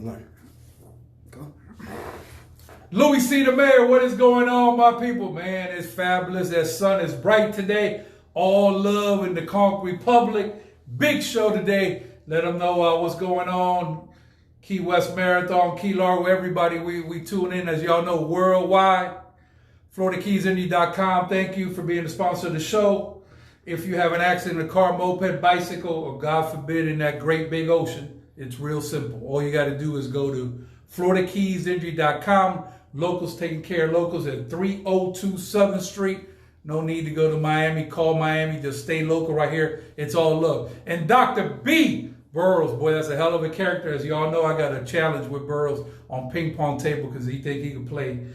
Go. Louie C. the Mayor, what is going on, my people? Man, it's fabulous. That sun is bright today. All love in the Conch Republic. Big show today. Let them know what's going on. Key West Marathon, Key Largo, everybody, we tune in, as y'all know, worldwide. FloridaKeysIndy.com. Thank you for being the sponsor of the show. If you have an accident in a car, moped, bicycle, or God forbid in that great big ocean, it's real simple. All you got to do is go to FloridaKeysIndy.com. Locals taking care of locals at 302 Southern Street. No need to go to Miami. Call Miami. Just stay local right here. It's all love. And Dr. B. Burrows, boy, that's a hell of a character. As y'all know, I got a challenge with Burrows on ping pong table because he think he can play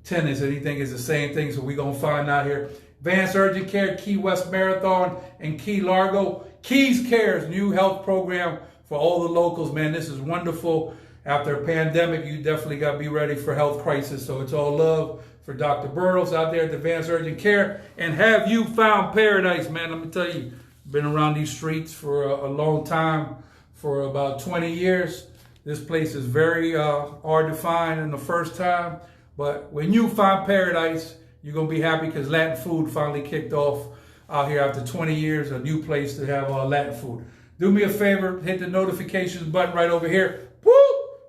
tennis and he think it's the same thing. So we're going to find out here. Advanced Urgent Care, Key West Marathon, and Key Largo. Keys Cares, new health program for all the locals. Man, this is wonderful. After a pandemic, you definitely got to be ready for health crisis. So it's all love for Dr. Burrows out there at Advanced Urgent Care. And have you found paradise, man? Let me tell you, been around these streets for a long time, for about 20 years. This place is very hard to find in the first time. But when you find paradise, you're going to be happy because Latin food finally kicked off out here after 20 years, a new place to have Latin food. Do me a favor, hit the notifications button right over here. Woo!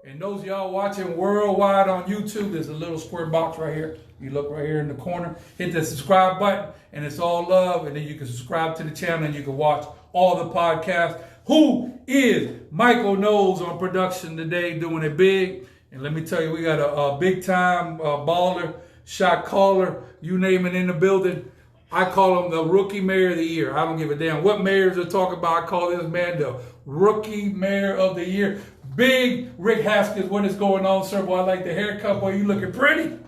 And those y'all watching worldwide on YouTube, there's a little square box right here. You look right here in the corner, hit the subscribe button, and it's all love. And then you can subscribe to the channel and you can watch all the podcasts. Who is Michael Knowles on production today, doing it big? And let me tell you, we got a big time baller, shot caller, you name it, in the building. I call him the Rookie Mayor of the Year. I don't give a damn what mayors are talking about. I call this man the Rookie Mayor of the Year. Big Rick Haskins, what is going on, sir? Boy, I like the haircut. Boy, you looking pretty.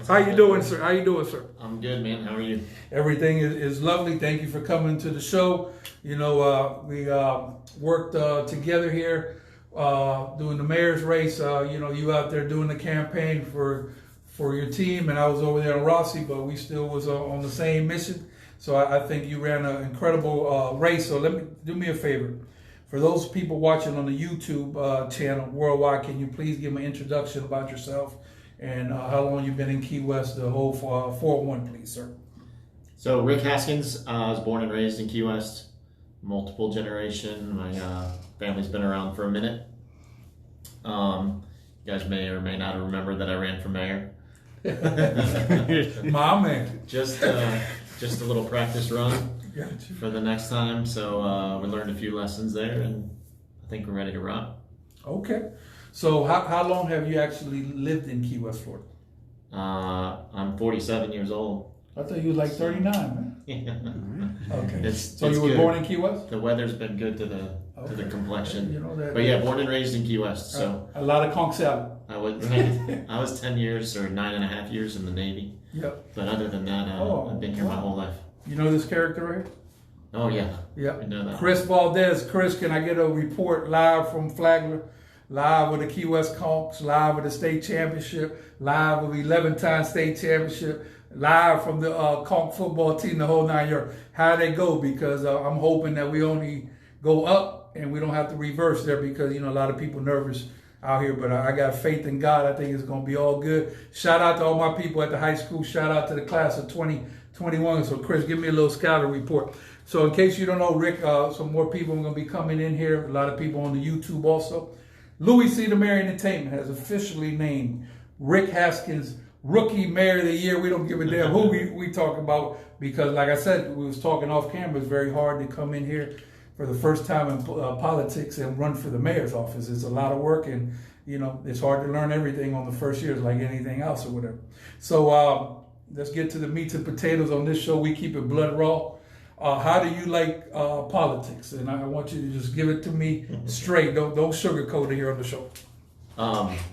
How you doing, sir? How you doing, sir? I'm good, man. How are you? Everything is lovely. Thank you for coming to the show. You know, we worked together here doing the mayor's race. You know, you out there doing the campaign for your team, and I was over there in Rossi, but we still was on the same mission. So I think you ran an incredible race. So do me a favor. For those people watching on the YouTube channel worldwide, can you please give me an introduction about yourself and how long you've been in Key West, the whole 401, please, sir? So Rick Haskins, I was born and raised in Key West, multiple generation. My family's been around for a minute. You guys may or may not remember that I ran for mayor. My man. Just a little practice run for the next time. So we learned a few lessons there, and I think we're ready to rock. Okay. So how long have you actually lived in Key West, Florida? I'm 47 years old. I thought you were like 39, man. Yeah. Okay. So you were good. born in Key West? The weather's been good to the complexion. You know that. But yeah, born and raised in Key West. So a lot of conch salad. I was 10 years or 9.5 years in the Navy. Yep. But other than that, I've been here my whole life. You know this character right here? Oh yeah. Yep. I know that. Chris Valdez. Chris, can I get a report live from Flagler? Live with the Key West Conchs, live with the state championship, live with 11-time state championship, live from the Conch football team, the whole 9 yards. How they go? Because I'm hoping that we only go up and we don't have to reverse there because, you know, a lot of people nervous out here. But I got faith in God. I think it's going to be all good. Shout out to all my people at the high school. Shout out to the class of 2021. So, Chris, give me a little scouting report. So, in case you don't know, Rick, some more people are going to be coming in here. A lot of people on the YouTube also. Louie C. the Mayor Entertainment has officially named Rick Haskins Rookie Mayor of the Year. We don't give a damn who we talk about because, like I said, we was talking off camera. It's very hard to come in here for the first time in politics and run for the mayor's office. It's a lot of work, and you know it's hard to learn everything on the first years, like anything else or whatever. So let's get to the meat and potatoes on this show. We keep it blood raw. How do you like politics? And I want you to just give it to me straight. Don't sugarcoat it here on the show.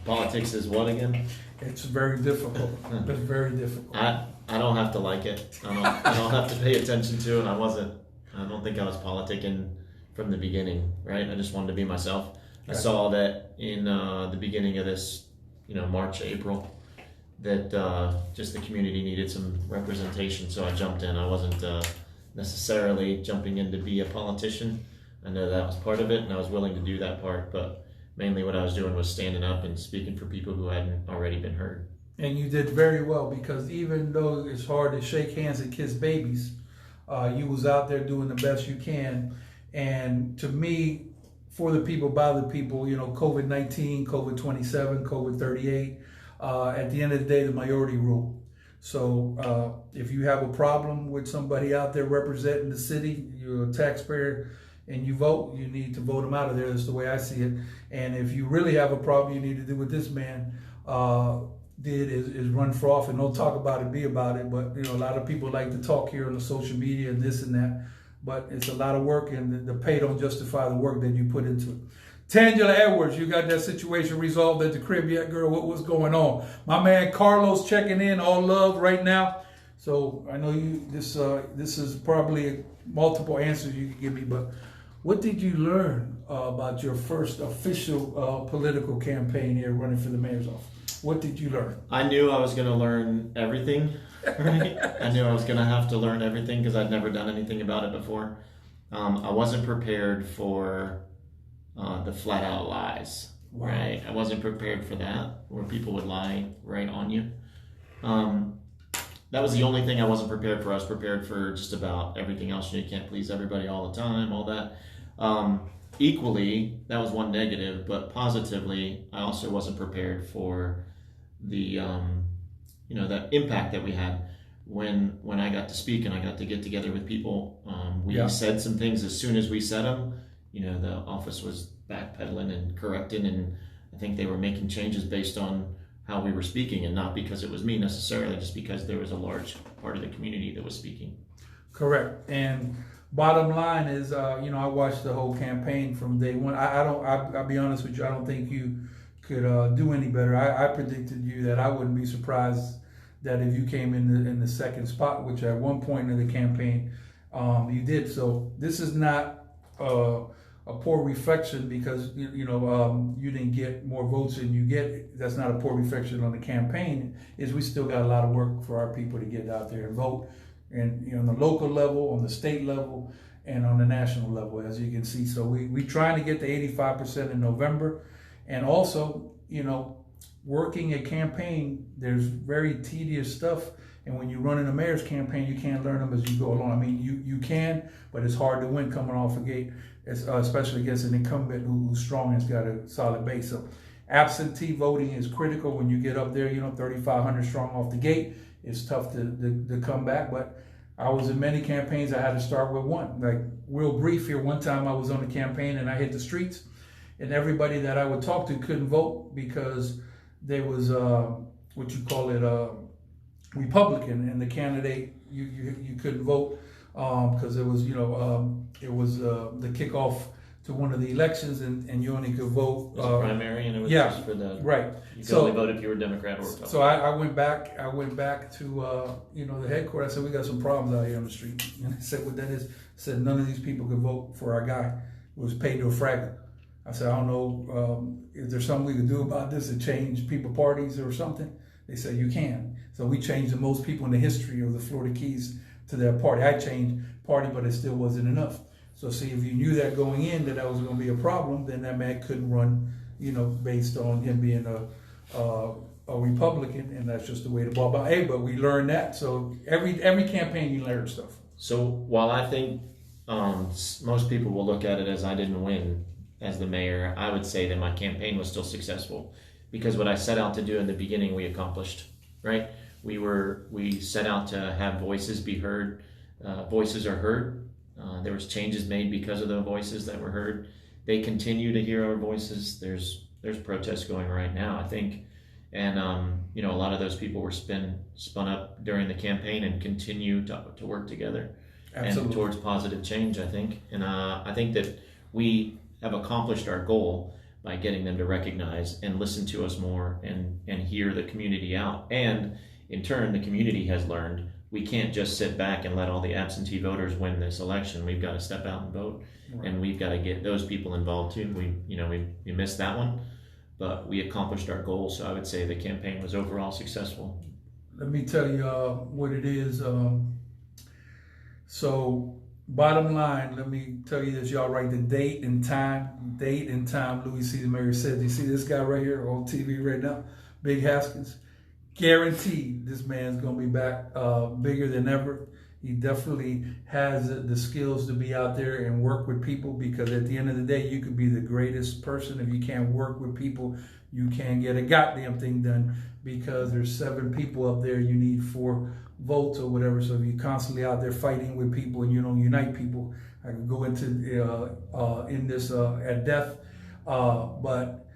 Politics is what again? It's very difficult. It's very difficult. I don't have to like it. I don't have to pay attention to it. I don't think I was politicking from the beginning, right? I just wanted to be myself. I saw that in the beginning of this, March, April, that just the community needed some representation. So I jumped in. I wasn't necessarily jumping in to be a politician. I know that was part of it, and I was willing to do that part, but mainly what I was doing was standing up and speaking for people who hadn't already been heard. And you did very well, because even though it's hard to shake hands and kiss babies, you was out there doing the best you can. And to me, for the people, by the people, you know, COVID-19, COVID-27, COVID-38, at the end of the day, the majority rule. So if you have a problem with somebody out there representing the city, you're a taxpayer and you vote, you need to vote them out of there. That's the way I see it. And if you really have a problem, you need to do what this man did is run for office. And don't talk about it, be about it. But you know, a lot of people like to talk here on the social media and this and that. But it's a lot of work, and the pay don't justify the work that you put into it. Tangela Edwards, you got that situation resolved at the crib yet, girl? What's going on? My man Carlos checking in, all love right now. So I know you. This is probably multiple answers you can give me, but what did you learn about your first official political campaign here, running for the mayor's office? What did you learn? I knew I was going to learn everything. Right? I knew I was going to have to learn everything because I'd never done anything about it before. I wasn't prepared for the flat out lies. Wow. Right? I wasn't prepared for that, where people would lie right on you. That was the only thing I wasn't prepared for. I was prepared for just about everything else. You can't please everybody all the time, all that. Equally, that was one negative, but positively, I also wasn't prepared for the the impact that we had when I got to speak and I got to get together with people. We said some things as soon as we said them. You know, the office was backpedaling and correcting, and I think they were making changes based on how we were speaking, and not because it was me necessarily, just because there was a large part of the community that was speaking. Correct. And bottom line is, I watched the whole campaign from day one. I'll be honest with you, I don't think you could do any better. I predicted you that I wouldn't be surprised that if you came in the second spot, which at one point in the campaign you did. So this is not a poor reflection because you didn't get more votes than you get. That's not a poor reflection on the campaign. Is we still got a lot of work for our people to get out there and vote, and on the local level, on the state level, and on the national level, as you can see. So we trying to get to 85% in November, and also working a campaign, there's very tedious stuff. And when you run in a mayor's campaign, you can't learn them as you go along. I mean, you can, but it's hard to win coming off a gate, especially against an incumbent who's strong and has got a solid base. So absentee voting is critical when you get up there, 3,500 strong off the gate. It's tough to come back, but I was in many campaigns. I had to start with one. Like, real brief here, one time I was on the campaign and I hit the streets, and everybody that I would talk to couldn't vote because there was, Republican, and the candidate you couldn't vote because it was the kickoff to one of the elections, and you only could vote. It was a primary, and it was just for the right. You could only vote if you were Democrat or Republican. So I went back. to the headquarters. I said, we got some problems out here on the street, and I said, what that is? I said, none of these people could vote for our guy who was paid to a fragment. I said, I don't know if there's something we could do about this to change people parties or something. They said, you can. So we changed the most people in the history of the Florida Keys to their party. I changed party, but it still wasn't enough. So see, if you knew that going in that was going to be a problem, then that man couldn't run, based on him being a Republican, and that's just the way the ball. But we learned that. So every campaign you learn stuff. So while I think most people will look at it as I didn't win as the mayor, I would say that my campaign was still successful because what I set out to do in the beginning, we accomplished. Right? We set out to have voices be heard. Voices are heard. There was changes made because of the voices that were heard. They continue to hear our voices. There's protests going right now, I think, and a lot of those people were spun up during the campaign and continue to work together. Absolutely. And towards positive change, I think. And I think that we have accomplished our goal by getting them to recognize and listen to us more and hear the community out. And in turn, the community has learned we can't just sit back and let all the absentee voters win this election. We've got to step out and vote, right. And we've got to get those people involved too. We missed that one, but we accomplished our goal. So I would say the campaign was overall successful. Let me tell you what it is. So bottom line, let me tell you this, y'all write the date and time. Louie C. Mary says, you see this guy right here on TV right now, Big Haskins? Guaranteed this man's going to be back bigger than ever. He definitely has the skills to be out there and work with people, because at the end of the day, you could be the greatest person. If you can't work with people, you can't get a goddamn thing done, because there's 7 people up there. You need 4 votes or whatever. So if you're constantly out there fighting with people and you don't unite people, I could go into in this at death, but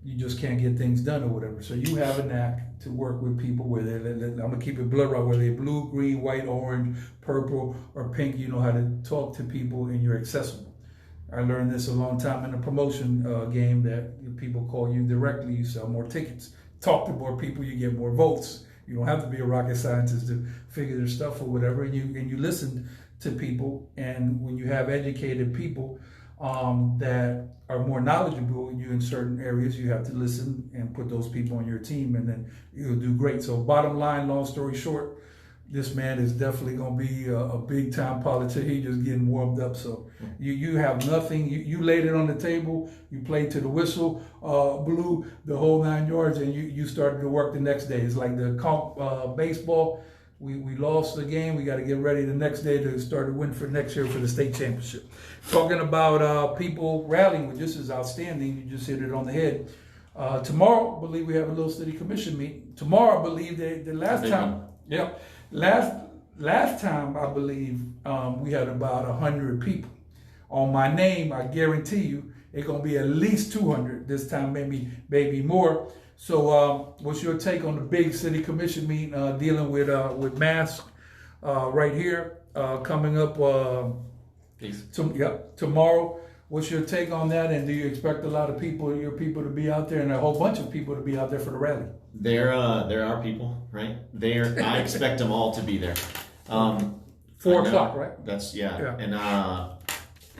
you just can't get things done or whatever. So you have a knack to work with people, whether I'm gonna keep it blood right, whether they're blue, green, white, orange, purple, or pink. You know how to talk to people and you're accessible. I learned this a long time in the promotion game, that people call you directly, you sell more tickets. Talk to more people, you get more votes. You don't have to be a rocket scientist to figure their stuff or whatever. And you listen to people, and when you have educated people that are more knowledgeable than you in certain areas, you have to listen and put those people on your team, and then you'll do great. So bottom line, long story short, this man is definitely going to be a big time politician. He's just getting warmed up. So you have nothing. You laid it on the table. You played to the whistle, blew the whole 9 yards, and you started to work the next day. It's like the baseball. We lost the game. We got to get ready the next day to start to win for next year for the state championship. Talking about people rallying, which this is outstanding. You just hit it on the head. Tomorrow, I believe we have a little city commission meeting. Tomorrow, I believe the last time. Yeah. Last time, I believe, we had about 100 people. On my name, I guarantee you, it's going to be at least 200 this time, maybe more. So what's your take on the big city commission meeting dealing with masks right here coming up tomorrow? What's your take on that? And do you expect a lot of your people to be out there, and a whole bunch of people to be out there for the rally? There are people, right? I expect them all to be there. 4 o'clock, right? That's yeah. And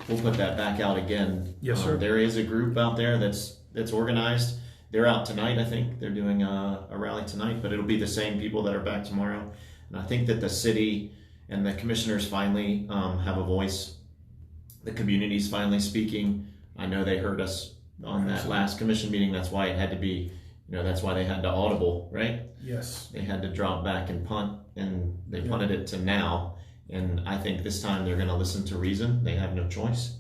we'll put that back out again. Yes, sir. There is a group out there that's organized. They're out tonight, I think. They're doing a rally tonight, but it'll be the same people that are back tomorrow. And I think that the city and the commissioners finally have a voice. The community's finally speaking. I know they heard us on that last commission meeting. That's why it had to be, that's why they had to audible, right? Yes. They had to drop back and punt, and they punted it to now. And I think this time they're going to listen to reason. They have no choice.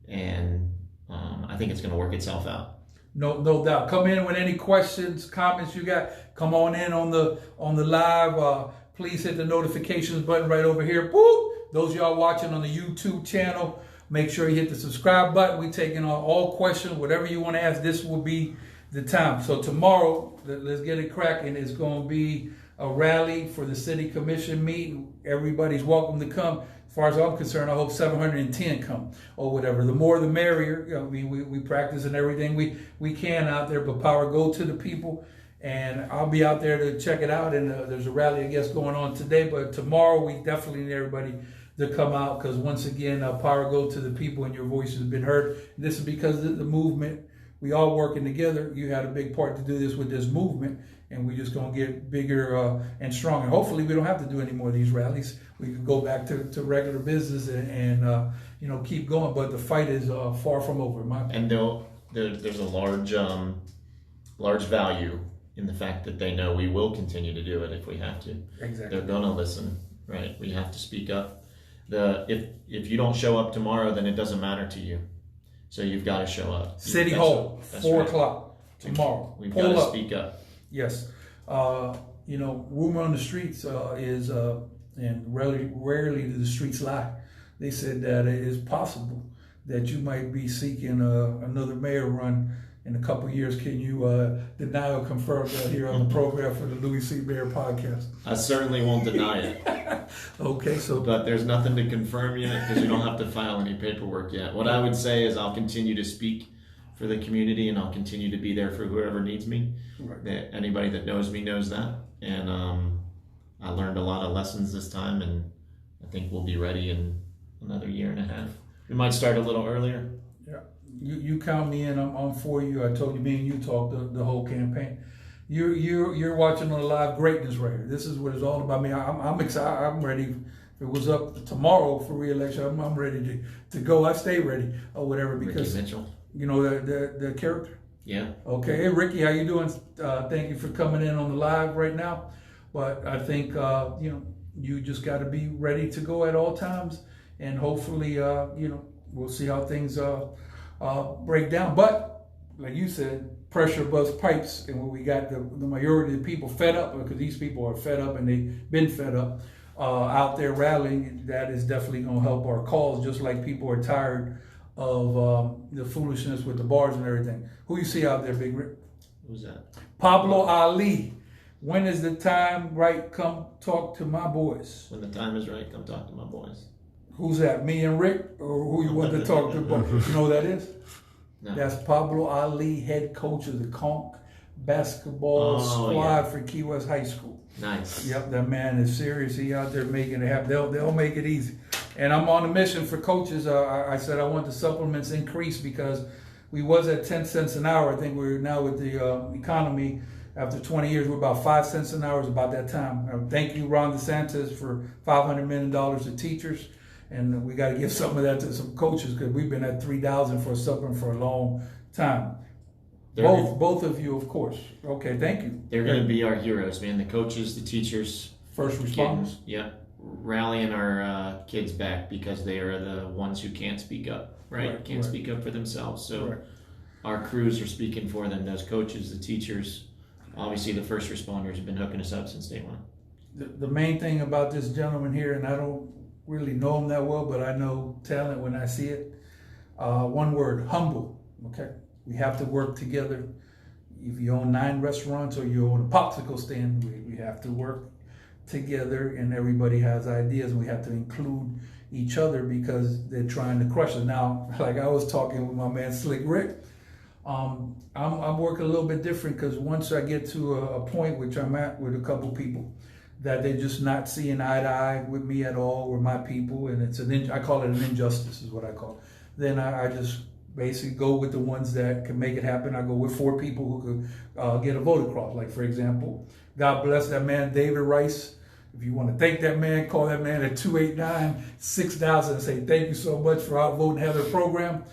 And I think it's going to work itself out. No doubt. Come in with any questions, comments you got. Come on in on the live. Please hit the notifications button right over here. Boop. Those of y'all watching on the YouTube channel, make sure you hit the subscribe button. We're taking on all questions. Whatever you want to ask, this will be the time. So tomorrow, let's get it cracking. It's going to be a rally for the city commission meeting. Everybody's welcome to come. As far as I'm concerned, I hope 710 come or whatever. The more the merrier. I mean, we practice and everything we can out there, but power go to the people. And I'll be out there to check it out. And there's a rally, I guess, going on today. But tomorrow, we definitely need everybody to come out, because once again, power go to the people and your voice has been heard. And this is because of the movement. We all working together. You had a big part to do this with this movement. And we're just going to get bigger and stronger. Hopefully, we don't have to do any more of these rallies. We can go back to regular business and keep going. But the fight is far from over, in my opinion. And there's a large value in the fact that they know we will continue to do it if we have to. Exactly. They're going to listen, right? We have to speak up. If you don't show up tomorrow, then it doesn't matter to you. So you've got to show up. City Hall, 4 o'clock tomorrow. We've got to speak up. Yes. Rumor on the streets is, and rarely do the streets lie. They said that it is possible that you might be seeking another mayor run in a couple of years. Can you deny or confirm that here on the program for the Louie C. Mayor podcast? I certainly won't deny it. Okay, but there's nothing to confirm yet, because you don't have to file any paperwork yet. What I would say is I'll continue to speak for the community, and I'll continue to be there for whoever needs me. Right. Anybody that knows me knows that. And I learned a lot of lessons this time, and I think we'll be ready in another year and a half. We might start a little earlier. Yeah, you count me in. I'm for you. I told you, me and you talked the whole campaign. You're watching on the live greatness right here. This is what it's all about. Me, I'm excited. I'm ready If it was up tomorrow for re-election, I'm ready to go. I stay ready or whatever because Ricky Mitchell. you know the character. Yeah. Okay, hey Ricky, how you doing? Thank you for coming in on the live right now. But I think you know, you just got to be ready to go at all times, and hopefully you know, we'll see how things break down. But like you said, pressure busts pipes, and when we got the majority of the people fed up, because these people are fed up and they've been fed up out there rallying, that is definitely going to help our cause, just like people are tired of the foolishness with the bars and everything. Who you see out there, Big Rick? Who's that? Pablo Ali. When is the time right? Come talk to my boys. When the time is right, come talk to my boys. Who's that? Me and Rick? Or who you want to talk to? You know who that is? No. That's Pablo Ali, head coach of the Conch basketball squad for Key West High School. Nice. Yep, that man is serious. He out there making it happen. They'll make it easy. And I'm on a mission for coaches. I said I want the supplements increased because we was at 10 cents an hour. I think we're now with the economy. After 20 years, we're about 5 cents an hour. It's about that time. Thank you, Ron DeSantis, for $500 million to teachers. And we got to give some of that to some coaches because we've been at $3,000 for a supplement for a long time. Both of you, of course. Okay, thank you. They're going to be our heroes, man. The coaches, the teachers. First responders. Yeah. Rallying our kids back because they are the ones who can't speak up, right? Can't speak up for themselves. So our crews are speaking for them. Those coaches, the teachers, obviously the first responders have been hooking us up since day one. The main thing about this gentleman here, and I don't really know him that well, but I know talent when I see it. One word, humble. Okay, we have to work together. If you own 9 restaurants or you own a popsicle stand, we have to work together, and everybody has ideas, and we have to include each other because they're trying to crush us. Now, like I was talking with my man Slick Rick, I'm working a little bit different because once I get to a point, which I'm at with a couple people, that they're just not seeing eye to eye with me at all, or my people, and I call it an injustice is what I call it. Then I just basically go with the ones that can make it happen. I go with 4 people who could get a vote across. Like, for example, God bless that man, David Rice. If you want to thank that man, call that man at 289-6000 and say thank you so much for outvoting Heather program.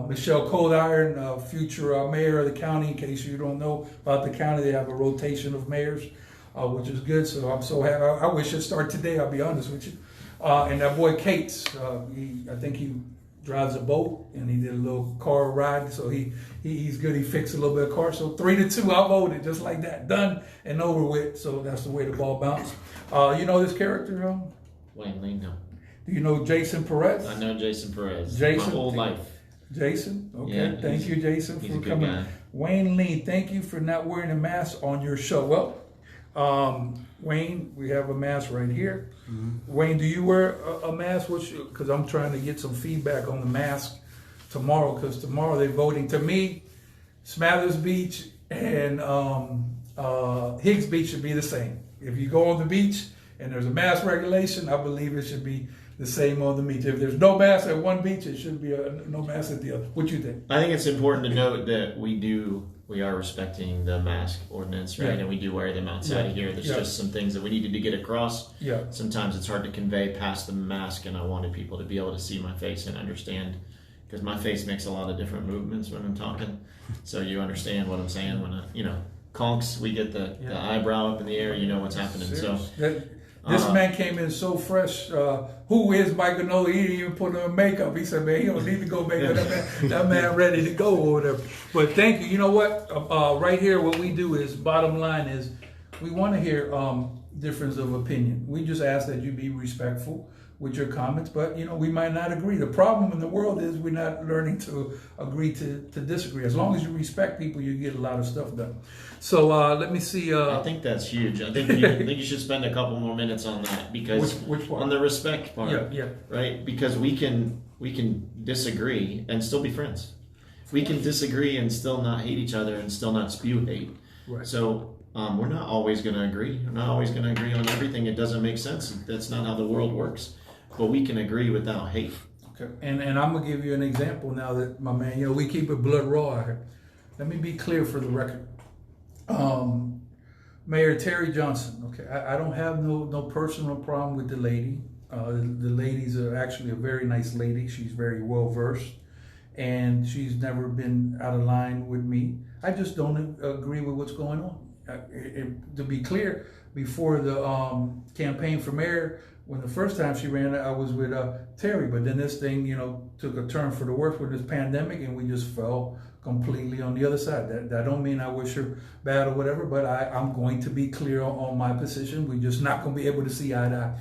Michelle Coldiron, future mayor of the county. In case you don't know about the county, they have a rotation of mayors, which is good. So I'm so happy. I wish it started today, I'll be honest with you. And that boy Cates, I think he drives a boat, and he did a little car ride, so he's good. He fixed a little bit of car. So 3-2, I voted just like that, done and over with. So that's the way the ball bounced. You know this character? Wayne Lee, no. Do you know Jason Perez? I know Jason Perez. Jason, my whole life. Jason, okay. Yeah, thank you, Jason, he's for a good coming. guy. Wayne Lee, thank you for not wearing a mask on your show. Well, Wayne, we have a mask right here. Mm-hmm. Wayne, do you wear a mask? Because I'm trying to get some feedback on the mask tomorrow, because tomorrow they're voting. To me, Smathers Beach and Higgs Beach should be the same. If you go on the beach and there's a mask regulation, I believe it should be the same on the beach. If there's no mask at one beach, it should be no mask at the other. What you think? I think it's important to note that we are respecting the mask ordinance, right? Yeah. And we do wear them outside of here. There's just some things that we needed to get across. Yeah. Sometimes it's hard to convey past the mask, and I wanted people to be able to see my face and understand, because my face makes a lot of different movements when I'm talking. So you understand what I'm saying when conks, we get the eyebrow up in the air, you know what's happening. Serious? So this man came in so fresh. Who is Michael Knowles? He didn't even put on makeup. He said, man, he don't need to go makeup. That man ready to go or whatever. But thank you. You know what? Right here, what we do is, bottom line is, we want to hear difference of opinion. We just ask that you be respectful with your comments, but we might not agree. The problem in the world is we're not learning to agree to disagree. As long as you respect people, you get a lot of stuff done. So let me see. I think that's huge. I think you should spend a couple more minutes on that, because which part? On the respect part, right? Because we can disagree and still be friends. We can disagree and still not hate each other and still not spew hate. Right. So we're not always going to agree. We're not always going to agree on everything. It doesn't make sense. That's not how the world works. But we can agree without hate. Okay. And I'm going to give you an example now that, my man, we keep it blood raw out here. Let me be clear for the record. Mayor Terry Johnson, okay, I don't have no personal problem with the lady. The ladies are actually a very nice lady. She's very well versed, and she's never been out of line with me. I just don't agree with what's going on. To be clear, before the campaign for mayor, when the first time she ran, I was with Terry, but then this thing, took a turn for the worse with this pandemic, and we just fell completely on the other side. That don't mean I wish her bad or whatever, but I'm going to be clear on my position. We're just not going to be able to see eye to eye.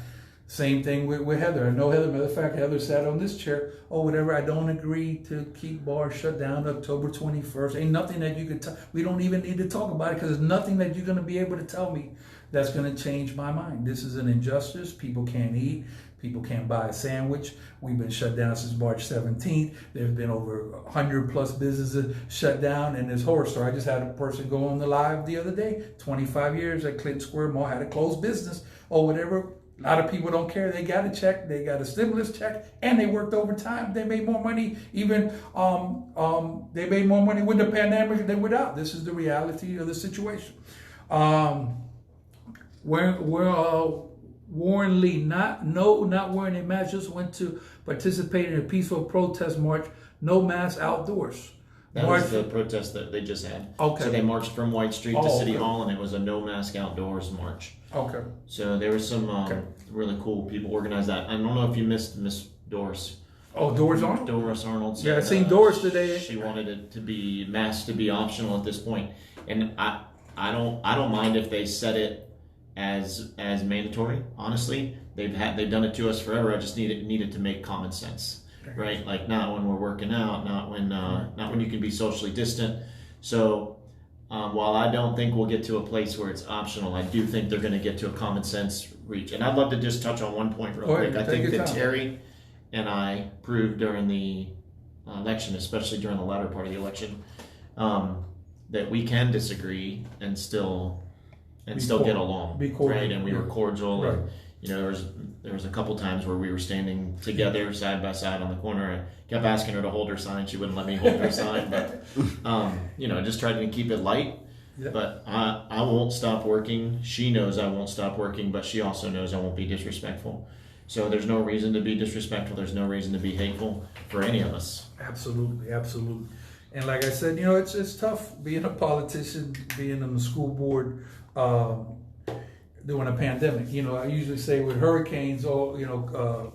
Same thing with Heather. I know Heather, matter of fact, Heather sat on this chair or whatever. I don't agree to keep bars shut down October 21st. Ain't nothing that you could we don't even need to talk about it, because there's nothing that you're going to be able to tell me that's going to change my mind. This is an injustice. People can't eat. People can't buy a sandwich. We've been shut down since March 17th. There's been over 100 plus businesses shut down, and this horror story. I just had a person go on the live the other day. 25 years at Clinton Square Mall, had a closed business or whatever. A lot of people don't care. They got a check, they got a stimulus check, and they worked overtime. They made more money. Even they made more money with the pandemic than without. This is the reality of the situation. Warren Lee, not wearing a mask, just went to participate in a peaceful protest march. No mask outdoors. That was the protest that they just had. Okay. So they marched from White Street to City Hall, and it was a no mask outdoors march. Okay. So there was some really cool people organized that. I don't know if you missed Miss Doris. Oh, Doris Arnold? Doris Arnold said, yeah, I seen Doris today. She wanted it to be masked to be optional at this point. And I don't mind if they set it as mandatory. Honestly, they've done it to us forever. I just needed to make common sense. Right, like not when we're working out, not when you can be socially distant. So while I don't think we'll get to a place where it's optional, I do think they're going to get to a common sense reach. And I'd love to just touch on one point real quick. I think that Terry and I proved during the election, especially during the latter part of the election, that we can disagree and still get along, right? And we were cordial. Right. And, there was a couple times where we were standing together side by side on the corner. I kept asking her to hold her sign. She wouldn't let me hold her sign, but just tried to keep it light. Yeah. But I won't stop working. She knows I won't stop working, but she also knows I won't be disrespectful. So there's no reason to be disrespectful. There's no reason to be hateful for any of us. Absolutely, absolutely. And like I said, it's tough being a politician, being on the school board, during a pandemic. I usually say with hurricanes,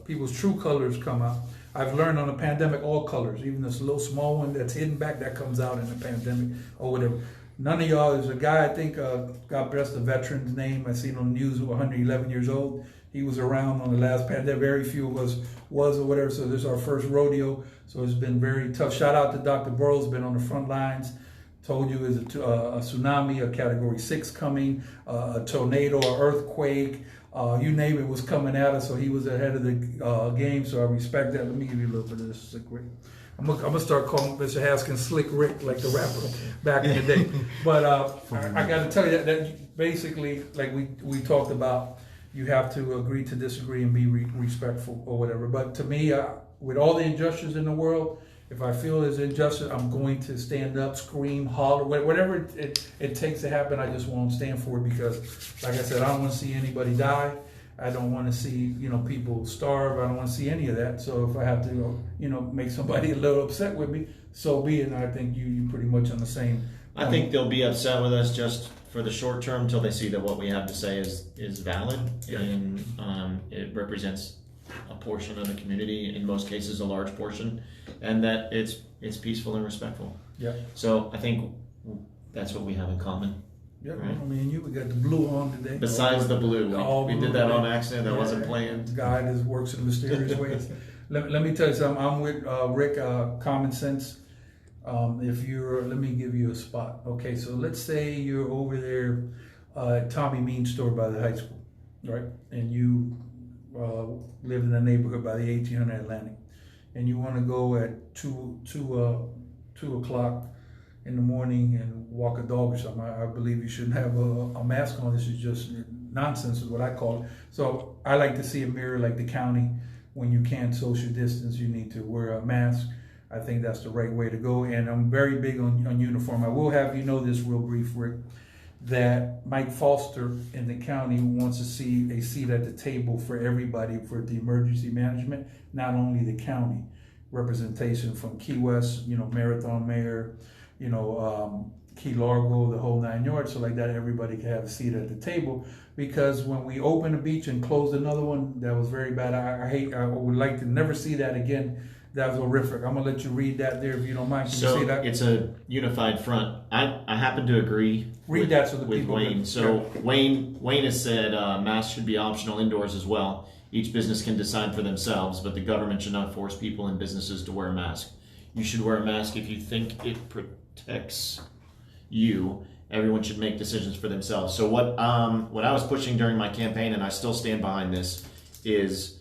people's true colors come out. I've learned on a pandemic, all colors, even this little small one that's hidden back, that comes out in the pandemic or whatever. None of y'all, there's a guy, I think, God bless the veteran's name, I seen on the news, 111 years old. He was around on the last pandemic. Very few of us was or whatever, so this is our first rodeo. So it's been very tough. Shout out to Dr. Burroughs, been on the front lines. Told you is a tsunami, a category 6 coming, a tornado, an earthquake, you name it was coming at us. So he was ahead of the game. So I respect that. Let me give you a little bit of this Slick Rick. I'm gonna start calling Mr. Haskins Slick Rick, like the rapper back in the day. But I got to tell you that basically, like we talked about, you have to agree to disagree and be respectful or whatever. But to me, with all the injustice in the world, if I feel there's injustice, I'm going to stand up, scream, holler, whatever it takes to happen. I just won't stand for it because, like I said, I don't want to see anybody die. I don't want to see people starve. I don't want to see any of that. So if I have to make somebody a little upset with me, so be it. And I think you pretty much on the same. I think they'll be upset with us just for the short term until they see that what we have to say is valid, and it represents a portion of the community, in most cases a large portion, and that it's peaceful and respectful. Yeah. So I think that's what we have in common. Yeah, right? We got the blue on today. Besides the blue, we did that on accident. That wasn't planned. God works in mysterious ways. Let me tell you something. I'm with Rick, Common Sense. Let me give you a spot. Okay, so let's say you're over there at Tommy Mean's store by the high school, right? And you live in the neighborhood by the 1800 Atlantic, and you want to go at 2 o'clock in the morning and walk a dog or something. I believe you shouldn't have a mask on. This is just nonsense, is what I call it. So I like to see a mirror like the county. When you can't social distance, you need to wear a mask. I think that's the right way to go. And I'm very big on uniform. I will have this real brief, Rick. that Mike Foster in the county wants to see a seat at the table for everybody for the emergency management, not only the county. Representation from Key West, Marathon Mayor, Key Largo, the whole 9 yards, so like that everybody can have a seat at the table. Because when we opened a beach and closed another one, that was very bad. I would like to never see that again. That was horrific. I'm gonna let you read that there if you don't mind. Can you see that? It's a unified front. I happen to agree with that so the with people Wayne. Wayne has said masks should be optional indoors as well. Each business can decide for themselves, but the government should not force people and businesses to wear a mask. You should wear a mask if you think it protects you. Everyone should make decisions for themselves. So what I was pushing during my campaign, and I still stand behind this, is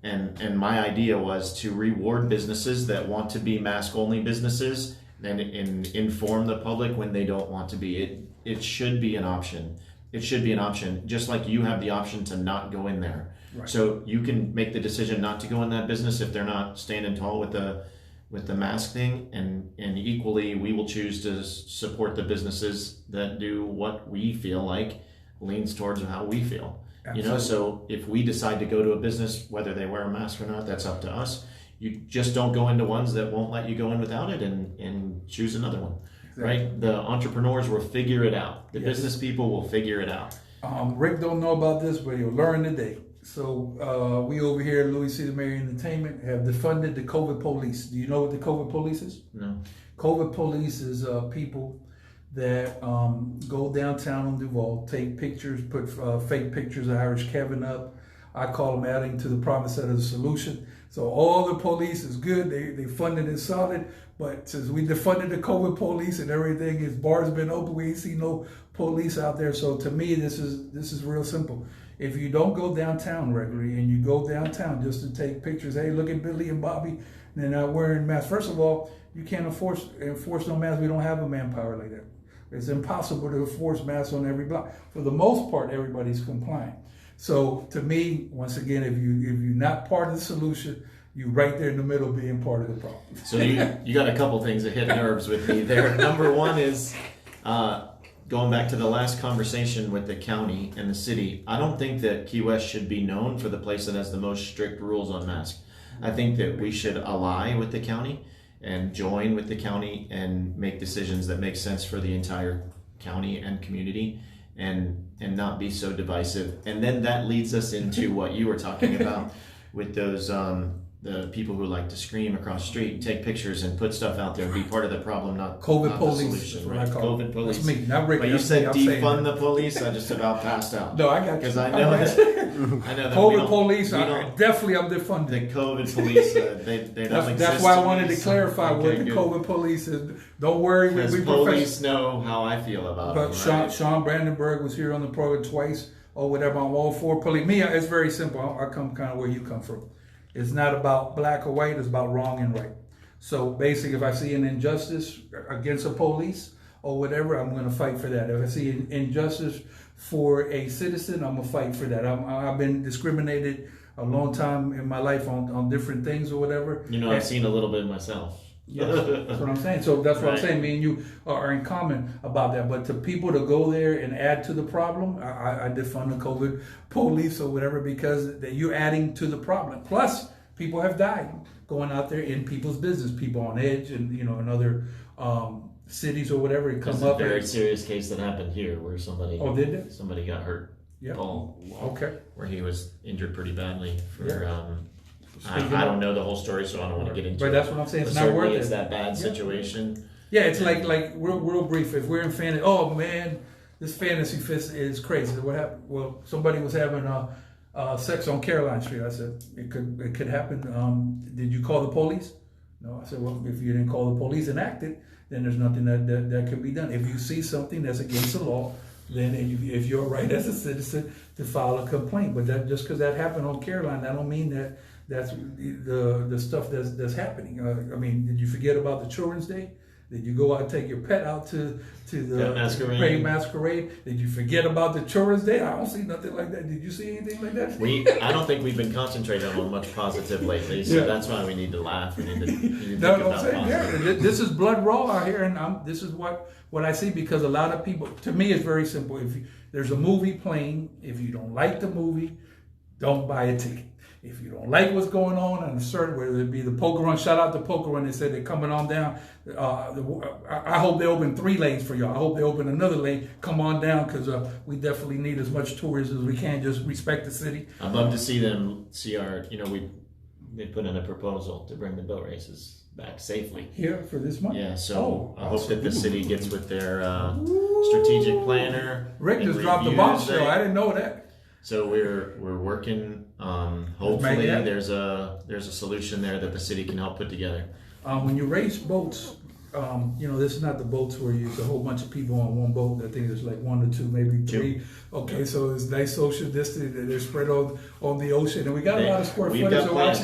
and my idea was to reward businesses that want to be mask only businesses and inform the public when they don't want to be. It should be an option. It should be an option, just like you have the option to not go in there. Right. So you can make the decision not to go in that business if they're not standing tall with the mask thing, and equally we will choose to support the businesses that do what we feel like leans towards how we feel. Absolutely. So if we decide to go to a business, whether they wear a mask or not, that's up to us. You just don't go into ones that won't let you go in without it, and choose another one. Exactly. Right? The entrepreneurs will figure it out. The business people will figure it out. Rick don't know about this, but he'll learn today. So we over here at Louie City Mary Entertainment have defunded the COVID police. Do you know what the COVID police is? No. COVID police is people that go downtown on Duval, take pictures, put fake pictures of Irish Kevin up. I call them adding to the problem instead of the solution. So all the police is good. They funded and solid. But since we defunded the COVID police and everything, his bars been open, we ain't see no police out there. So to me, this is real simple. If you don't go downtown regularly and you go downtown just to take pictures, hey, look at Billy and Bobby, and they're not wearing masks. First of all, you can't enforce no masks. We don't have a manpower like that. It's impossible to enforce masks on every block. For the most part, everybody's complying. So to me, once again, if you're not part of the solution, you're right there in the middle being part of the problem. So you got a couple things that hit nerves with me there. Number one is going back to the last conversation with the county and the city. I don't think that Key West should be known for the place that has the most strict rules on masks. I think that we should ally with the county and join with the county and make decisions that make sense for the entire county and community, and not be so divisive. And then that leads us into what you were talking about with those the people who like to scream across the street, take pictures, and put stuff out there and be part of the problem, not COVID not police. The solution, right? COVID police. That's me, not Rick. But you said defund the police. I just about passed out. No, I got you. Because I know that COVID police. Definitely, I'm defunding. The COVID police. They don't exist. That's why I wanted to clarify what the COVID police is. Don't worry, we police know how I feel about it. But right? Sean Brandenburg was here on the program twice, or whatever. I'm all for police. Me, it's very simple. I come kind of where you come from. It's not about black or white, it's about wrong and right. So basically, if I see an injustice against a police or whatever, I'm going to fight for that. If I see an injustice for a citizen, I'm going to fight for that. I've been discriminated a long time in my life on different things or whatever. I've seen a little bit myself. Yeah, that's what I'm saying. So that's what I'm saying. Me and you are in common about that. But to people to go there and add to the problem, I defund the COVID police or whatever, because you're adding to the problem. Plus, people have died going out there in people's business. People on edge, and in other cities or whatever. It comes up. A very serious case that happened here where somebody. Oh, did they? Somebody got hurt. Yeah. Okay. Where he was injured pretty badly for. I don't know the whole story, so I don't want to get into it. But that's what I'm saying. It's not worth it. It's that bad situation. Yeah, it's like real brief. If we're in fantasy, oh man, this fantasy fest is crazy. What happened? Well, somebody was having sex on Caroline Street. I said it could happen. Did you call the police? No. I said, well, if you didn't call the police and acted, then there's nothing that can be done. If you see something that's against the law, then if you're right as a citizen to file a complaint. But that just because that happened on Caroline, that don't mean that's the stuff that's happening. Did you forget about the Children's Day? Did you go out and take your pet out to the masquerade? Masquerade? Did you forget about the tourist day? I don't see nothing like that. Did you see anything like that? I don't think we've been concentrating on much positive lately, so that's why we need to laugh. We need to think No, about I'm saying, positive. this is blood raw out here, and this is what I see, because a lot of people, to me, it's very simple. If there's a movie playing, if you don't like the movie, don't buy a ticket. If you don't like what's going on a certain, whether it be the Poker Run, shout out to Poker Run, they said they're coming on down. I hope they open 3 lanes for y'all. I hope they open another lane. Come on down, because we definitely need as much tourism as we can. Just respect the city. I'd love to see them see our, they put in a proposal to bring the boat races back safely. Here for this month? Yeah, so I hope that the city gets with their strategic planner. Rick just dropped the bombshell. I didn't know that. So we're working. Hopefully, there's a solution there that the city can help put together. When you race boats, this is not the boats where it's a whole bunch of people on one boat. I think there's like 1 to 2, maybe 3. Okay, so it's nice social distance. They're spread on the ocean, and we got a lot of square footage to watch.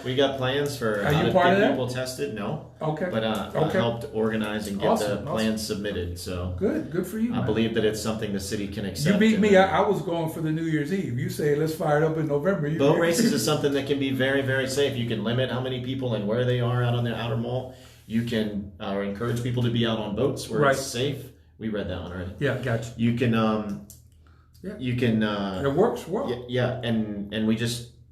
we got plans for Are how you to part get of that? people tested. No. Okay. But I helped organize and get the plans submitted. So good for you. I believe that it's something the city can accept. You beat me. I was going for the New Year's Eve. You say let's fire it up in November. Boat races is something that can be very, very safe. You can limit how many people and where they are out on the outer mall. You can encourage people to be out on boats where it's safe. We read that one already. Yeah, gotcha. You can you can it works well. Yeah, and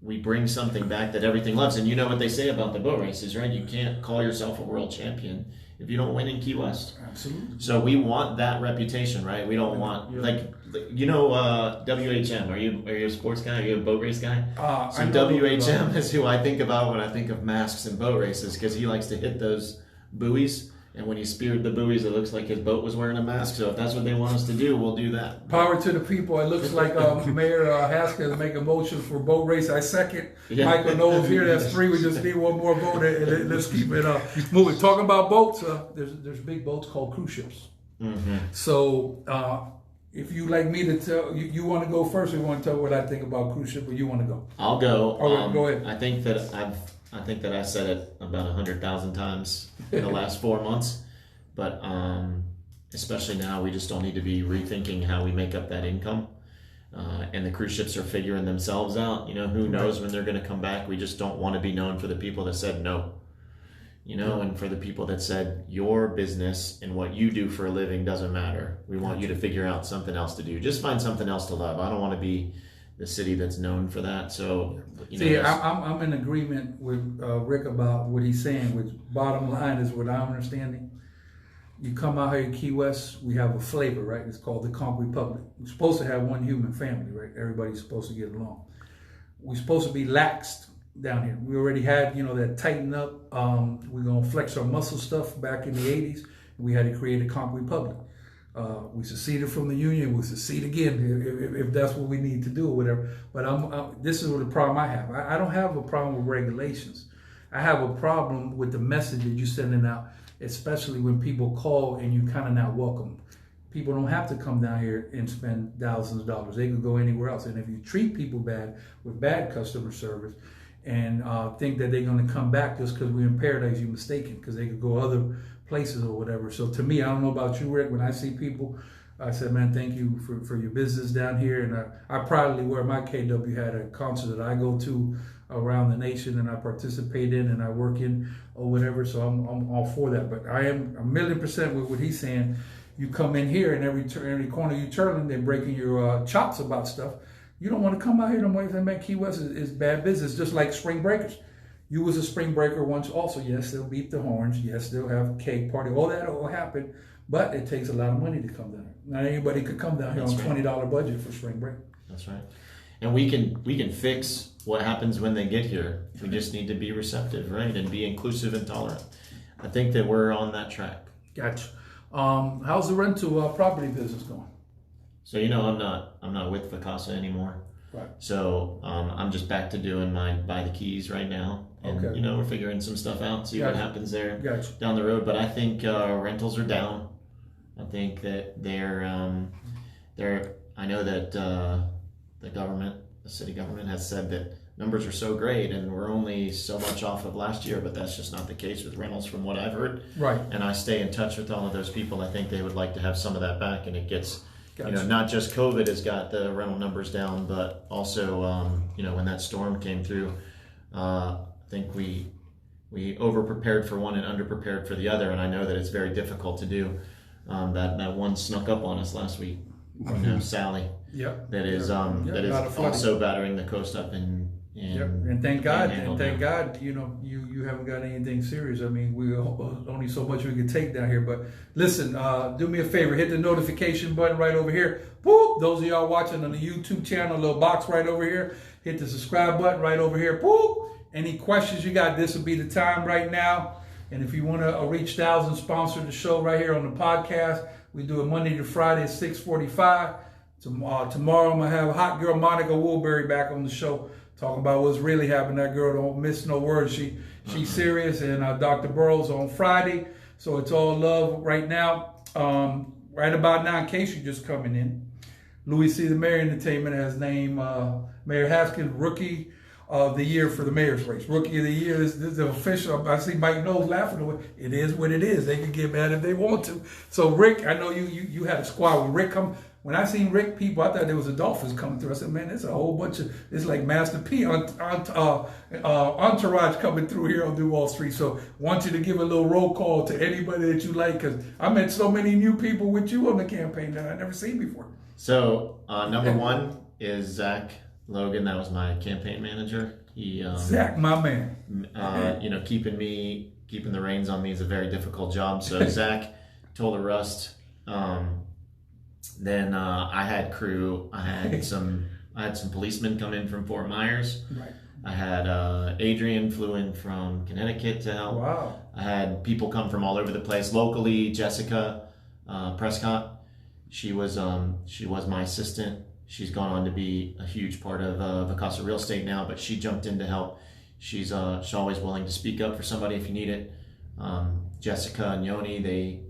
we bring something back that everything loves. And you know what they say about the boat races, right? You can't call yourself a world champion if you don't win in Key West. Absolutely. So we want that reputation, right? We don't want WHM. Are you a sports guy? Are you a boat race guy? So WHM is who I think about when I think of masks and boat races, because he likes to hit those buoys. And when he speared the buoys, it looks like his boat was wearing a mask. So if that's what they want us to do, we'll do that. Power to the people. It looks like Mayor Haskins making motion for boat race. I second. Yeah. Michael Knowles here. That's 3. We just need 1 more boat. Let's keep it moving. Talking about boats, there's big boats called cruise ships. Mm-hmm. So if you like me to tell, you want to go first, or you want to tell what I think about cruise ship, or you want to go? I'll go. Go ahead. I think that I said it about 100,000 times in the last 4 months, but especially now, we just don't need to be rethinking how we make up that income. And the cruise ships are figuring themselves out. Who knows when they're going to come back? We just don't want to be known for the people that said no. And for the people that said your business and what you do for a living doesn't matter. We want you to figure out something else to do. Just find something else to love. I don't want to be the city that's known for that. So, I'm in agreement with Rick about what he's saying, which bottom line is what I'm understanding. You come out here in Key West, we have a flavor, right? It's called the Conch Republic. We're supposed to have one human family, right? Everybody's supposed to get along. We're supposed to be laxed down here. We already had, that tighten up. We're going to flex our muscle stuff back in the 80s. We had to create a Conch Republic. We seceded from the Union. We'll secede again if that's what we need to do or whatever. But this is what the problem I have. I don't have a problem with regulations. I have a problem with the message that you're sending out, especially when people call and you kind of not welcome. People don't have to come down here and spend thousands of dollars. They could go anywhere else. And if you treat people bad with bad customer service and think that they're going to come back just because we're in paradise, you're mistaken, because they could go other places or whatever. So to me, I don't know about you, Rick, when I see people, I said, man, thank you for your business down here. And I proudly wear my KW hat at a concert that I go to around the nation and I participate in and I work in or whatever. So I'm all for that. But I am 1,000,000% with what he's saying. You come in here and every corner you turn, they're breaking your chops about stuff. You don't want to come out here no more. Man, Key West is bad business, just like spring breakers. You was a spring breaker once also. Yes, they'll beat the horns. Yes, they'll have a cake party. All that will happen, but it takes a lot of money to come down here. Not anybody could come down here on a $20 budget for spring break. That's right. And we can fix what happens when they get here. We just need to be receptive, right? And be inclusive and tolerant. I think that we're on that track. Gotcha. How's the rental property business going? So I'm not with Vacasa anymore. Right. So I'm just back to doing my buy the keys right now. And we're figuring some stuff out, see what happens there down the road. But I think rentals are down. I think that they're I know that the city government has said that numbers are so great and we're only so much off of last year, but that's just not the case with rentals from what I've heard. Right. And I stay in touch with all of those people. I think they would like to have some of that back, and it gets, Gotcha. not just COVID has got the rental numbers down, but also, when that storm came through, I think we over-prepared for one and under-prepared for the other, and I know that it's very difficult to do. That one snuck up on us last week, Sally. Yep. That is that is also battering the coast up in yep. And thank God, you haven't got anything serious. I mean, we only so much we can take down here. But listen, do me a favor, hit the notification button right over here. Boop! Those of y'all watching on the YouTube channel, little box right over here. Hit the subscribe button right over here. Boop! Any questions you got, this will be the time right now. And if you want to reach Styles and sponsor the show right here on the podcast, we do it Monday to Friday at 6:45. Tomorrow I'm going to have hot girl Monica Woolbury back on the show talking about what's really happening. That girl don't miss no words. She's serious. And Dr. Burrows on Friday. So it's all love right now. Right about now, in case you're just coming in, Louie C. the Mayor Entertainment has named Mayor Haskins Rookie of the Year for the mayor's race. Rookie of the Year is official. I see Mike Knowles laughing. It is what it is. They can get mad if they want to. So Rick, I know you had a squad. When Rick come, when I seen Rick people, I thought there was a Dolphins coming through. I said, man, it's a whole bunch of, it's like Master P entourage coming through here on Duval Street. So want you to give a little roll call to anybody that you like, because I met so many new people with you on the campaign that I never seen before. So number one is Zach Logan. That was my campaign manager. He Zach, my man. Keeping the reins on me is a very difficult job. So Zach told the Rust. Then I had crew. I had some policemen come in from Fort Myers. Right. I had Adrian flew in from Connecticut to help. Wow. I had people come from all over the place. Locally, Jessica Prescott. She was my assistant. She's gone on to be a huge part of Vacasa Real Estate now, but she jumped in to help. She's always willing to speak up for somebody if you need it. Jessica and Yoni,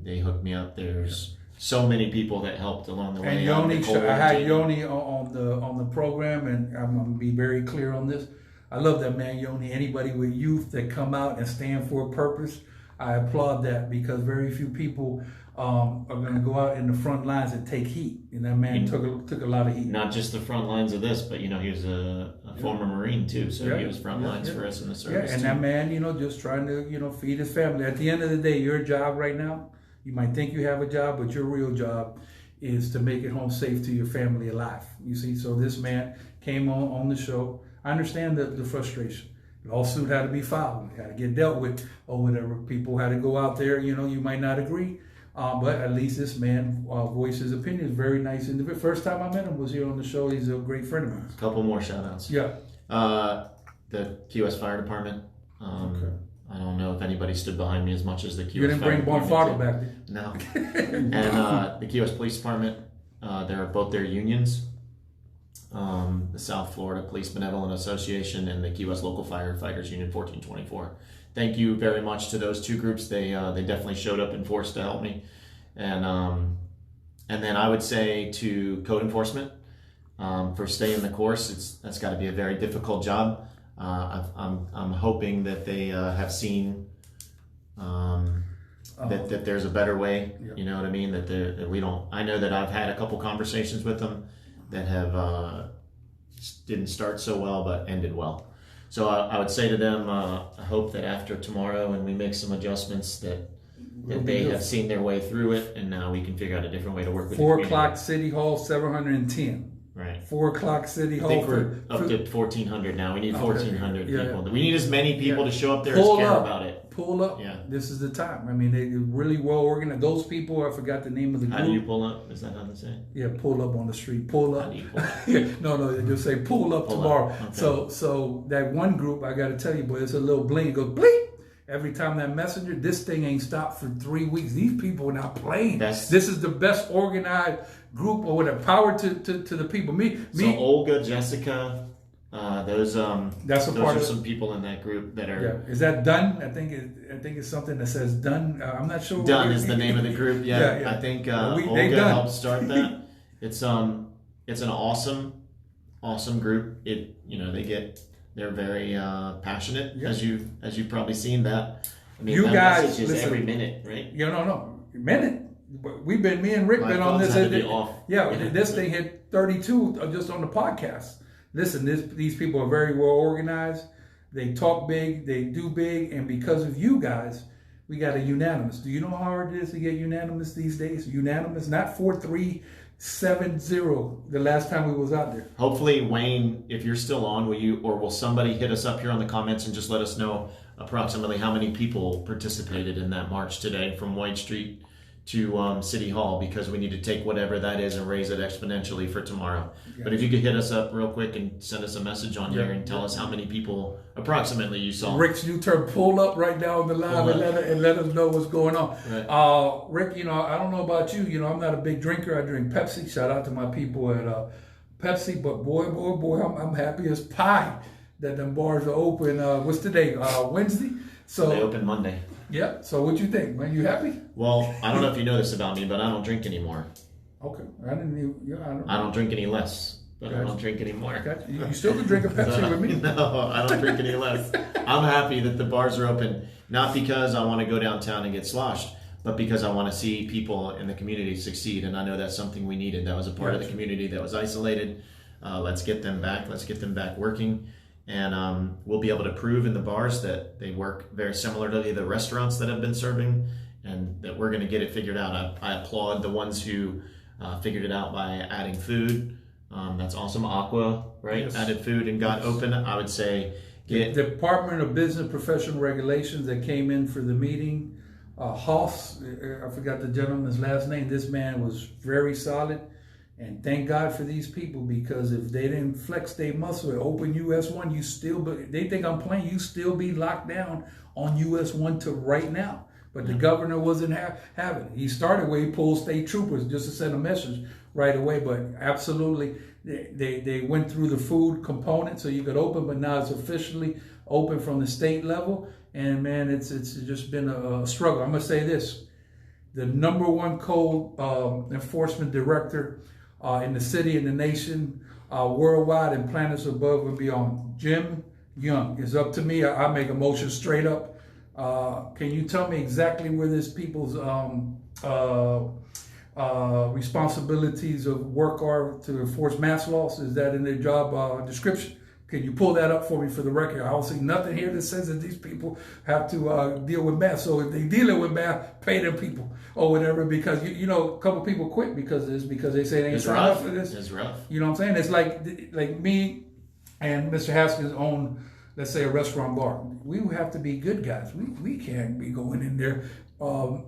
they hooked me up. There's so many people that helped along the way. And Yoni, I had Yoni on the program, and I'm going to be very clear on this. I love that man, Yoni. Anybody with youth that come out and stand for a purpose, I applaud that, because very few people are going to go out in the front lines and take heat. And that man took a lot of heat. Not just the front lines of this, but he was a former Marine too, so he was front lines for us in the service. Yeah, and that man, just trying to feed his family. At the end of the day, your job right now, you might think you have a job, but your real job is to make it home safe to your family alive. You see, so this man came on the show. I understand the frustration. Lawsuit had to be filed, had to get dealt with, or whatever. People had to go out there. You might not agree. But at least this man voiced his opinion. He's very nice individual. First time I met him was here on the show. He's a great friend of mine. A couple more shout outs. Yeah. The Key West Fire Department. Okay. I don't know if anybody stood behind me as much as the Key West Fire Department. You didn't bring Bonfardo back then? No. And the Key West Police Department, they're both their unions. The South Florida Police Benevolent Association and the Key West Local Firefighters Union 1424. Thank you very much to those two groups. They definitely showed up in force to help me. And then I would say to code enforcement for staying the course. That's got to be a very difficult job. I'm hoping that they have seen that there's a better way. Yeah. You know what I mean? That we don't. I know that I've had a couple conversations with them that have didn't start so well but ended well. So I would say to them, I hope that after tomorrow and we make some adjustments that they have seen their way through it, and now we can figure out a different way to work with 4 o'clock City Hall, 710. Right. 4 o'clock City Hall. I think we're up to 1,400 now. We need 1,400 people. We need as many people to show up there as care about it. Pull up. Yeah. This is the time. I mean, they're really well organized. Those people, I forgot the name of the group. How do you pull up? Is that how they say? Yeah, pull up on the street. Pull up. How do you pull up? No, they just say pull up tomorrow. Up. Okay. So that one group, I got to tell you, boy, it's a little bling. It goes bleep. Every time that messenger, this thing ain't stopped for 3 weeks. These people are not playing. This is the best organized group, or whatever. Power to the people. Me. So Olga, Jessica, those are some people in that group that are. Yeah. Is that done? I think it's something that says done. I'm not sure. Done is the name of the group. Yeah. I think Olga helped start that. It's an awesome group. They They're very passionate, Yeah. as you've probably seen that. I mean, You that guys, message is listen, every minute, right? No, minute. Me and Rick My been on phone's this. had to be off. Yeah, this thing hit 32 just on the podcast. Listen, these people are very well organized. They talk big, they do big, and because of you guys, we got a unanimous. Do you know how hard it is to get unanimous these days? Unanimous, not 4-3-7-0 the last time we was out there. Hopefully, Wayne, if you're still on, will somebody hit us up here on the comments and just let us know approximately how many people participated in that march today from White Street to City Hall, because we need to take whatever that is and raise it exponentially for tomorrow. Yeah. But if you could hit us up real quick and send us a message on here and tell us how many people approximately you saw. Rick's new term, pull up right now on the live and let us know what's going on. Right. Rick, I don't know about you. I'm not a big drinker. I drink Pepsi. Shout out to my people at Pepsi. But boy, I'm happy as pie that them bars are open. What's today? Wednesday? So they open Monday. Yeah. So what you think, man? You happy? Well, I don't know if you know this about me, but I don't drink anymore. Okay. I don't drink any less, but I don't drink anymore. Gotcha. You still can drink a Pepsi with me? No, I don't drink any less. I'm happy that the bars are open, not because I want to go downtown and get sloshed, but because I want to see people in the community succeed. And I know that's something we needed. That was a part of the community that was isolated. Let's get them back. Let's get them back working. And we'll be able to prove in the bars that they work very similarly to the restaurants that have been serving, and that we're going to get it figured out. I applaud the ones who figured it out by adding food. That's awesome. Aqua, right? Yes. Added food and got open. I would say the Department of Business Professional Regulations that came in for the meeting. Hoss, I forgot the gentleman's last name. This man was very solid. And thank God for these people, because if they didn't flex their muscle and open US 1, they think I'm playing, you still be locked down on US 1 to right now. But the governor wasn't having it. He started where he pulled state troopers just to send a message right away. But absolutely, they went through the food component so you could open, but now it's officially open from the state level. And man, it's just been a struggle. I'm gonna say this: the #1 code enforcement director in the city and the nation, worldwide and planets above and beyond, Jim Young. It's up to me. I make a motion straight up. Can you tell me exactly where this people's responsibilities of work are to enforce mass laws? Is that in their job description? Can you pull that up for me for the record? I don't see nothing here that says that these people have to deal with math. So if they dealing with math, pay them people or whatever, because a couple people quit because of this, because they say they ain't signed up for this. It's rough. You know what I'm saying? It's like me and Mr. Haskins own, let's say, a restaurant bar. We have to be good guys. We can't be going in there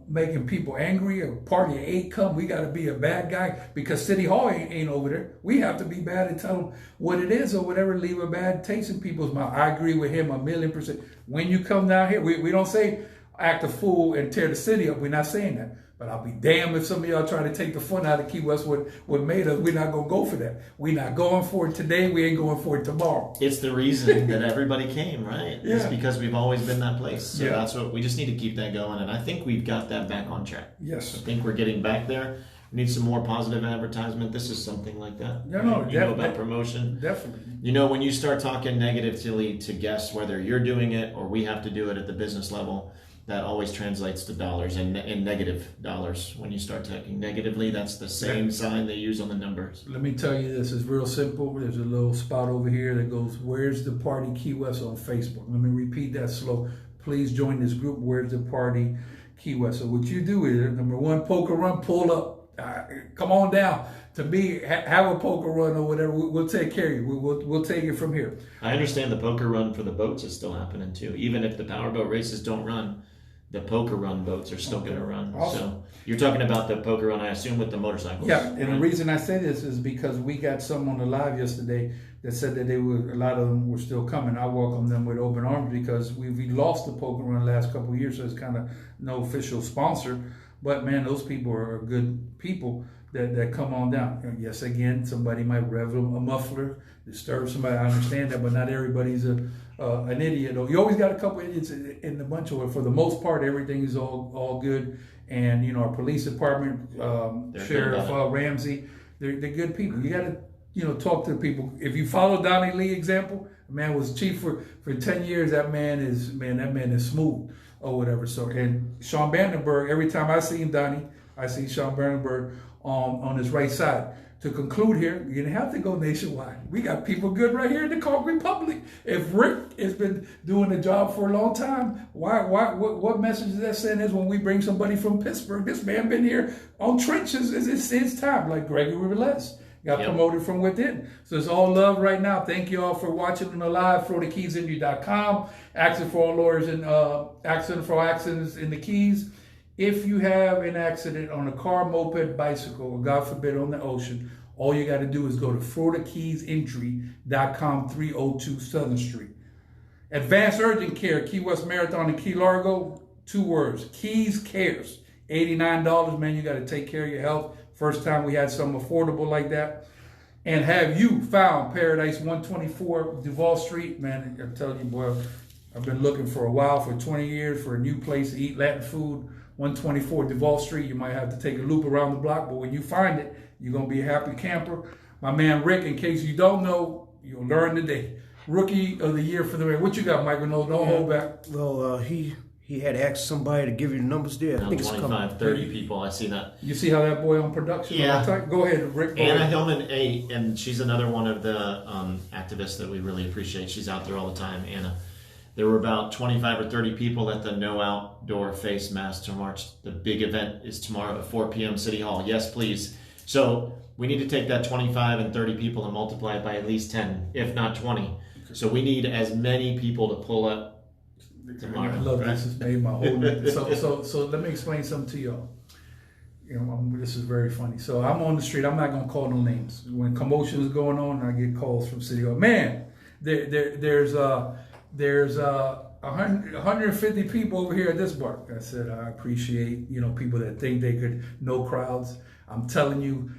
making people angry. A party of 8 come. We got to be a bad guy because City Hall ain't over there. We have to be bad and tell them what it is or whatever, leave a bad taste in people's mouth. I agree with him 1,000,000%. When you come down here, we don't say act a fool and tear the city up. We're not saying that. But I'll be damned if some of y'all try to take the fun out of Key West, what made us. We're not going to go for that. We're not going for it today. We ain't going for it tomorrow. It's the reason that everybody came, right? Yeah. It's because we've always been that place. So that's what we just need to keep that going. And I think we've got that back on track. Yes. I think we're getting back there. We need some more positive advertisement. This is something like that. No, you know about promotion. Definitely. When you start talking negatively to guests, whether you're doing it or we have to do it at the business level, that always translates to dollars and negative dollars. When you start talking negatively, that's the same sign they use on the numbers. Let me tell you this, it's real simple. There's a little spot over here that goes, Where's the Party Key West on Facebook. Let me repeat that slow. Please join this group, Where's the Party Key West. So what you do is, #1, poker run, pull up. Come on down. To me, have a poker run or whatever. We'll take care of you. We'll take it from here. I understand the poker run for the boats is still happening too. Even if the powerboat races don't run, the poker run boats are still going to run. Awesome. So you're talking about the poker run, I assume, with the motorcycles. Yeah, and the reason I say this is because we got some on the live yesterday that said that a lot of them were still coming. I welcome them with open arms because we lost the poker run the last couple of years, so it's kind of no official sponsor. But man, those people are good people that come on down. And yes, again, somebody might rev a muffler, disturb somebody. I understand that, but not everybody's an idiot. You always got a couple idiots in the bunch. Or for the most part, everything is all good. And our police department, Sheriff Ramsey, they're good people. You got to talk to the people. If you follow Donnie Lee example, the man was chief for 10 years. That man is smooth or whatever. So, and Sean Vandenberg, every time I see Donnie, I see Sean Vandenberg on his right side. To conclude here, you didn't have to go nationwide. We got people good right here in the Congo Republic. If Rick has been doing the job for a long time, what message does that send is when we bring somebody from Pittsburgh? This man been here on trenches. It's his time, like Gregory Velez. Got promoted from within. So it's all love right now. Thank you all for watching on the live, FloridaKeysInjury.com. Accident for all lawyers and accident for accidents in the Keys. If you have an accident on a car, moped, bicycle, or God forbid on the ocean, all you got to do is go to FloridaKeysInjury.com, 302 Southern Street. Advanced Urgent Care, Key West Marathon and Key Largo, 2 words, Keys Cares. $89, man, you got to take care of your health. First time we had something affordable like that. And have you found Paradise 124 Duval Street? Man, I'm telling you, boy, I've been looking for a while, for 20 years, for a new place to eat Latin food. 124 Duval Street. You might have to take a loop around the block, but when you find it, you're going to be a happy camper. My man Rick, in case you don't know, you'll learn today. Rookie of the year for the man. What you got, Michael? No, don't hold back. Well, he had asked somebody to give you the numbers there. I think 25, 30 people. I see that. You see how that boy on production? Yeah. Go ahead, Rick. Anna Hillman, and she's another one of the activists that we really appreciate. She's out there all the time, Anna. There were about 25 or 30 people at the No Outdoor Face Mask to March. The big event is tomorrow at 4 p.m. City Hall. Yes, please. So we need to take that 25 and 30 people and multiply it by at least 10, if not 20. So we need as many people to pull up tomorrow. I love this. It's made my whole night. So let me explain something to y'all. This is very funny. So I'm on the street. I'm not going to call no names. When commotion is going on, I get calls from City Hall. Man, there's 150 people over here at this bar. I said, I appreciate, people that think they could know crowds. I'm telling you,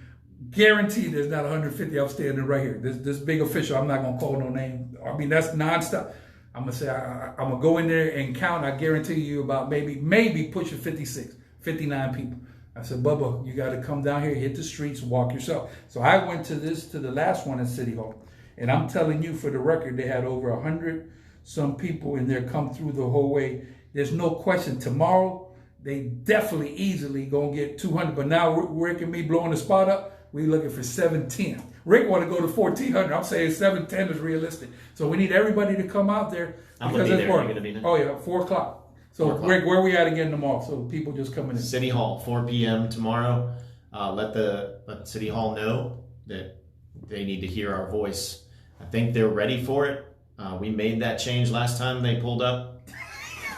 guaranteed there's not 150. I'm standing right here. This big official, I'm not going to call no name. I mean, that's nonstop. I'm going to say, I'm going to go in there and count. I guarantee you about maybe pushing 56, 59 people. I said, Bubba, you got to come down here, hit the streets, walk yourself. So I went to the last one at City Hall. And I'm telling you, for the record, they had over 100 some people in there come through the whole way. There's no question. Tomorrow, they definitely easily gonna get 200. But now Rick and me blowing the spot up, we looking for 710. Rick want to go to 1400. I'm saying 710 is realistic. So we need everybody to come out there. I'm gonna be there. You're gonna be there. Oh yeah, 4 o'clock. So 4 o'clock. Rick, where are we at again tomorrow? So people just coming in. City Hall, 4 p.m. tomorrow. Let City Hall know that they need to hear our voice. I think they're ready for it. We made that change last time they pulled up.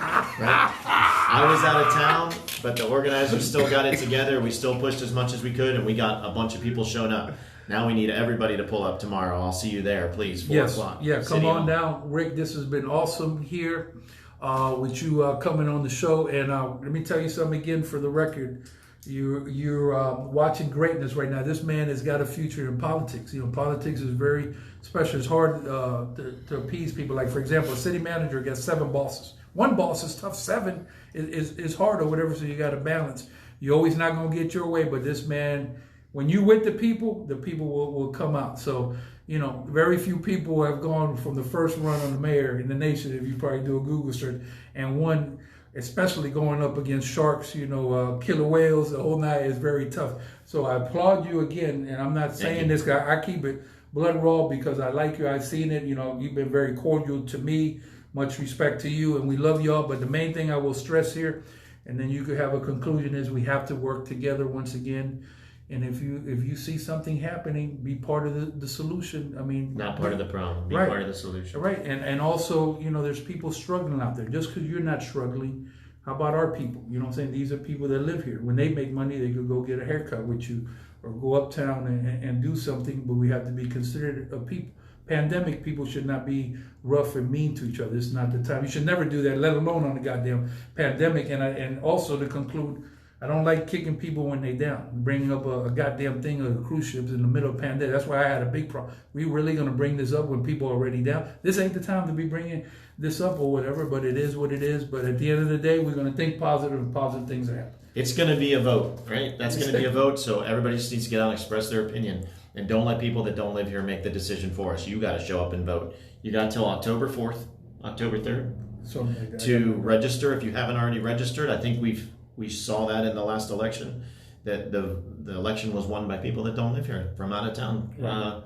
Right? I was out of town, but the organizers still got it together. We still pushed as much as we could, and we got a bunch of people showing up. Now we need everybody to pull up tomorrow. I'll see you there, please. 4 o'clock. Yeah, come on down. Rick, this has been awesome here with you coming on the show. And let me tell you something again for the record. You're watching greatness right now. This man has got a future in politics. Politics is very special. It's hard to appease people. Like, for example, a city manager gets 7 bosses. 1 boss is tough. 7 is hard or whatever, so you got to balance. You're always not going to get your way, but this man, when you with the people will come out. So, very few people have gone from the first run on the mayor in the nation, if you probably do a Google search, and won. Especially going up against sharks, killer whales, the whole night is very tough. So I applaud you again, and I'm not saying this guy. I keep it blood raw because I like you. I've seen it. You've been very cordial to me. Much respect to you, and we love y'all. But the main thing I will stress here, and then you could have a conclusion, is we have to work together once again. And if you see something happening, be part of the solution. I mean, not part of the problem. Be part of the solution. Right. And also, there's people struggling out there. Just because you're not struggling, how about our people? You know what I'm saying? These are people that live here. When they make money, they could go get a haircut with you or go uptown and do something. But we have to be considerate of people. Pandemic, people should not be rough and mean to each other. It's not the time. You should never do that, let alone on the goddamn pandemic. And also to conclude, I don't like kicking people when they down. Bringing up a goddamn thing of cruise ships in the middle of pandemic. That's why I had a big problem. We really going to bring this up when people are already down? This ain't the time to be bringing this up or whatever, but it is what it is. But at the end of the day, we're going to think positive and positive things are happening. It's going to be a vote, right? That's going to be a vote. So everybody just needs to get out and express their opinion. And don't let people that don't live here make the decision for us. You got to show up and vote. You got till October 4th, October 3rd Something like that. to register. If you haven't already registered, I think we saw that in the last election, that the election was won by people that don't live here, from out of town. Right.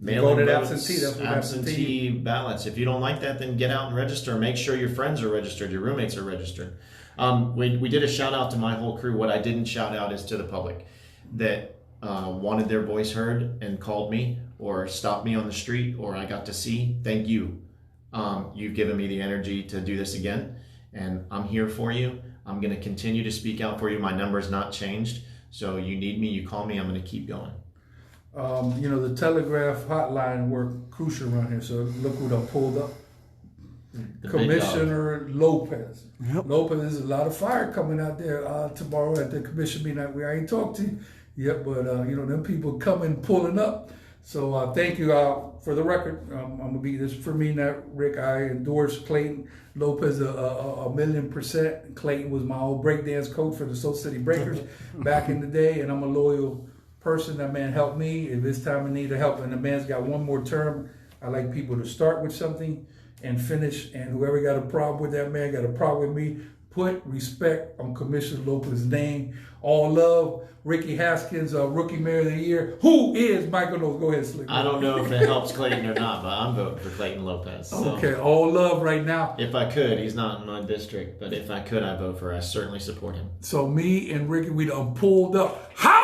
Mail-in Voted votes, absentee. That's what absentee ballots. If you don't like that, then get out and register. Make sure your friends are registered, your roommates are registered. We did a shout out to my whole crew. What I didn't shout out is to the public that wanted their voice heard and called me or stopped me on the street or I got to see. Thank you. You've given me the energy to do this again, and I'm here for you. I'm going to continue to speak out for you. My number's not changed. So you need me, you call me, I'm going to keep going. The telegraph hotline worked crucial around here. So look who done pulled up. Commissioner Lopez. Yep. Lopez, there's a lot of fire coming out there tomorrow at the commission meeting. I ain't talked to you yet, but them people coming pulling up. So thank you. For the record, I'm gonna be this for me, not Rick. I endorse Clayton Lopez a million %. Clayton was my old breakdance coach for the Soul City Breakers back in the day, and I'm a loyal person. That man helped me. If it's time I need help, and the man's got one more term, I like people to start with something and finish. And whoever got a problem with that man got a problem with me. Put respect on Commissioner Lopez's name. All love, Ricky Haskins, Rookie Mayor of the Year. Who is Michael Knowles? Go ahead, Slick. I don't know if it helps Clayton or not, but I'm voting for Clayton Lopez. So. Okay, all love right now. If I could, he's not in my district, but if I could, I'd vote for. I certainly support him. So me and Ricky, we done pulled up. How?